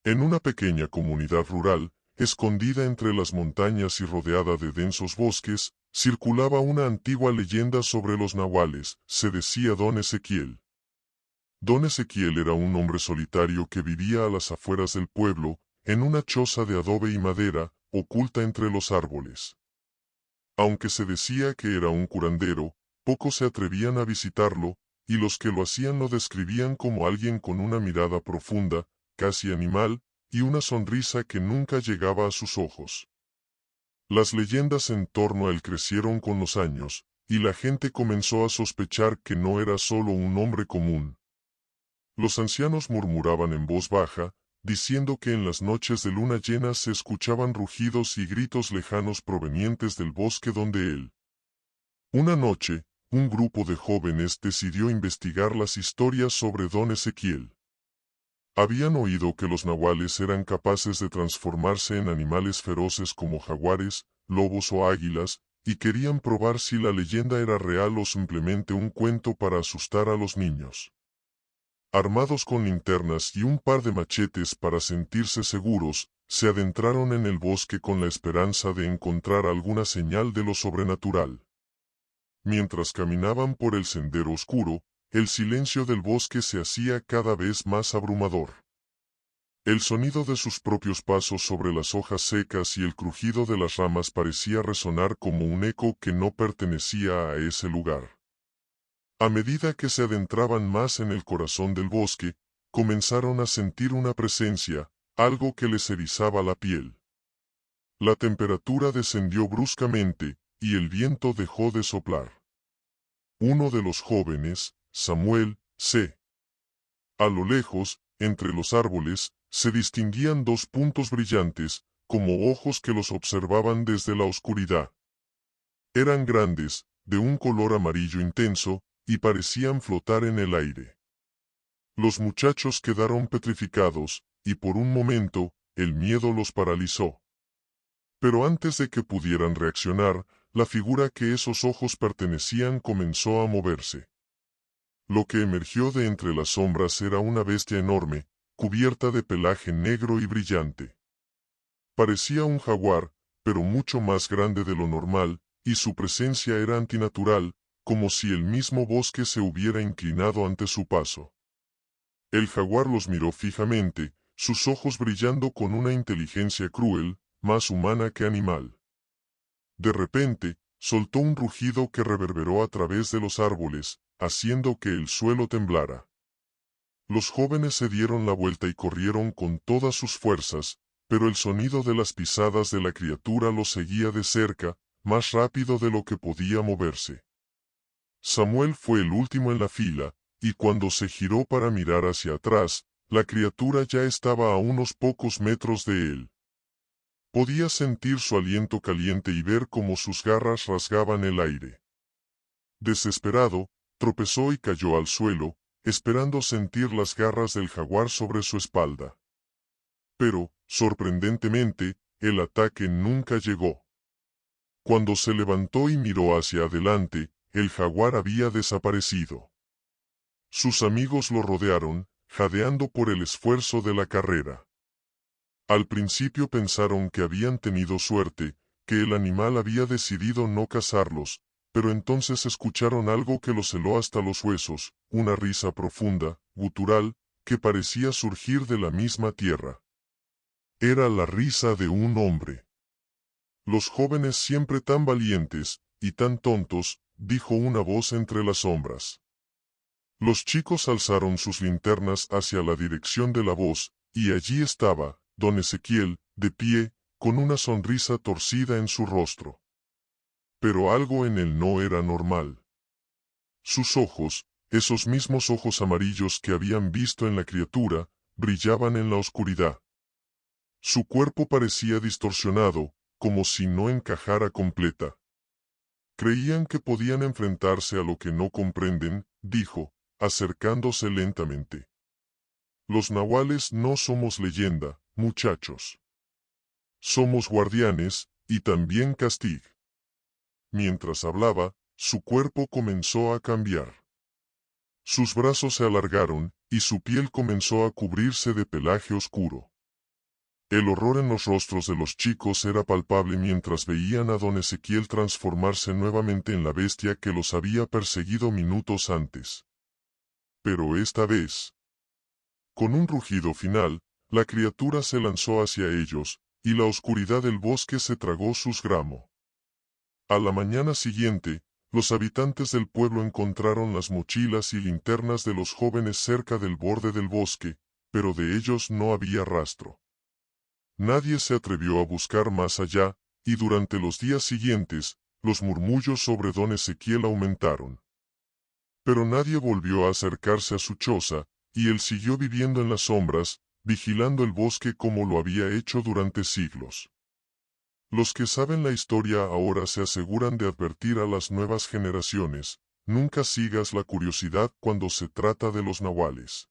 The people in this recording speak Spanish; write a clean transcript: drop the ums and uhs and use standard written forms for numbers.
En una pequeña comunidad rural, escondida entre las montañas y rodeada de densos bosques, circulaba una antigua leyenda sobre los nahuales, se decía Don Ezequiel. Don Ezequiel era un hombre solitario que vivía a las afueras del pueblo, en una choza de adobe y madera, oculta entre los árboles. Aunque se decía que era un curandero, pocos se atrevían a visitarlo, y los que lo hacían lo describían como alguien con una mirada profunda, casi animal, y una sonrisa que nunca llegaba a sus ojos. Las leyendas en torno a él crecieron con los años, y la gente comenzó a sospechar que no era solo un hombre común. Los ancianos murmuraban en voz baja, diciendo que en las noches de luna llena se escuchaban rugidos y gritos lejanos provenientes del bosque donde él. Una noche, un grupo de jóvenes decidió investigar las historias sobre Don Ezequiel. Habían oído que los nahuales eran capaces de transformarse en animales feroces como jaguares, lobos o águilas, y querían probar si la leyenda era real o simplemente un cuento para asustar a los niños. Armados con linternas y un par de machetes para sentirse seguros, se adentraron en el bosque con la esperanza de encontrar alguna señal de lo sobrenatural. Mientras caminaban por el sendero oscuro, el silencio del bosque se hacía cada vez más abrumador. El sonido de sus propios pasos sobre las hojas secas y el crujido de las ramas parecía resonar como un eco que no pertenecía a ese lugar. A medida que se adentraban más en el corazón del bosque, comenzaron a sentir una presencia, algo que les erizaba la piel. La temperatura descendió bruscamente, y el viento dejó de soplar. Uno de los jóvenes, Samuel, C. A lo lejos, entre los árboles, se distinguían dos puntos brillantes, como ojos que los observaban desde la oscuridad. Eran grandes, de un color amarillo intenso, y parecían flotar en el aire. Los muchachos quedaron petrificados, y por un momento, el miedo los paralizó. Pero antes de que pudieran reaccionar, la figura que esos ojos pertenecían comenzó a moverse. Lo que emergió de entre las sombras era una bestia enorme, cubierta de pelaje negro y brillante. Parecía un jaguar, pero mucho más grande de lo normal, y su presencia era antinatural, como si el mismo bosque se hubiera inclinado ante su paso. El jaguar los miró fijamente, sus ojos brillando con una inteligencia cruel, más humana que animal. De repente, soltó un rugido que reverberó a través de los árboles, haciendo que el suelo temblara. Los jóvenes se dieron la vuelta y corrieron con todas sus fuerzas, pero el sonido de las pisadas de la criatura los seguía de cerca, más rápido de lo que podía moverse. Samuel fue el último en la fila, y cuando se giró para mirar hacia atrás, la criatura ya estaba a unos pocos metros de él. Podía sentir su aliento caliente y ver cómo sus garras rasgaban el aire. Desesperado, tropezó y cayó al suelo, esperando sentir las garras del jaguar sobre su espalda. Pero, sorprendentemente, el ataque nunca llegó. Cuando se levantó y miró hacia adelante, el jaguar había desaparecido. Sus amigos lo rodearon, jadeando por el esfuerzo de la carrera. Al principio pensaron que habían tenido suerte, que el animal había decidido no cazarlos, pero entonces escucharon algo que los heló hasta los huesos, una risa profunda, gutural, que parecía surgir de la misma tierra. Era la risa de un hombre. Los jóvenes siempre tan valientes, y tan tontos, dijo una voz entre las sombras. Los chicos alzaron sus linternas hacia la dirección de la voz, y allí estaba, don Ezequiel, de pie, con una sonrisa torcida en su rostro. Pero algo en él no era normal. Sus ojos, esos mismos ojos amarillos que habían visto en la criatura, brillaban en la oscuridad. Su cuerpo parecía distorsionado, como si no encajara completa. Creían que podían enfrentarse a lo que no comprenden, dijo, acercándose lentamente. Los nahuales no somos leyenda, muchachos. Somos guardianes, y también castigo. Mientras hablaba, su cuerpo comenzó a cambiar. Sus brazos se alargaron, y su piel comenzó a cubrirse de pelaje oscuro. El horror en los rostros de los chicos era palpable mientras veían a don Ezequiel transformarse nuevamente en la bestia que los había perseguido minutos antes. Pero esta vez, con un rugido final, la criatura se lanzó hacia ellos, y la oscuridad del bosque se tragó sus gramos. A la mañana siguiente, los habitantes del pueblo encontraron las mochilas y linternas de los jóvenes cerca del borde del bosque, pero de ellos no había rastro. Nadie se atrevió a buscar más allá, y durante los días siguientes, los murmullos sobre don Ezequiel aumentaron. Pero nadie volvió a acercarse a su choza, y él siguió viviendo en las sombras, vigilando el bosque como lo había hecho durante siglos. Los que saben la historia ahora se aseguran de advertir a las nuevas generaciones: nunca sigas la curiosidad cuando se trata de los nahuales.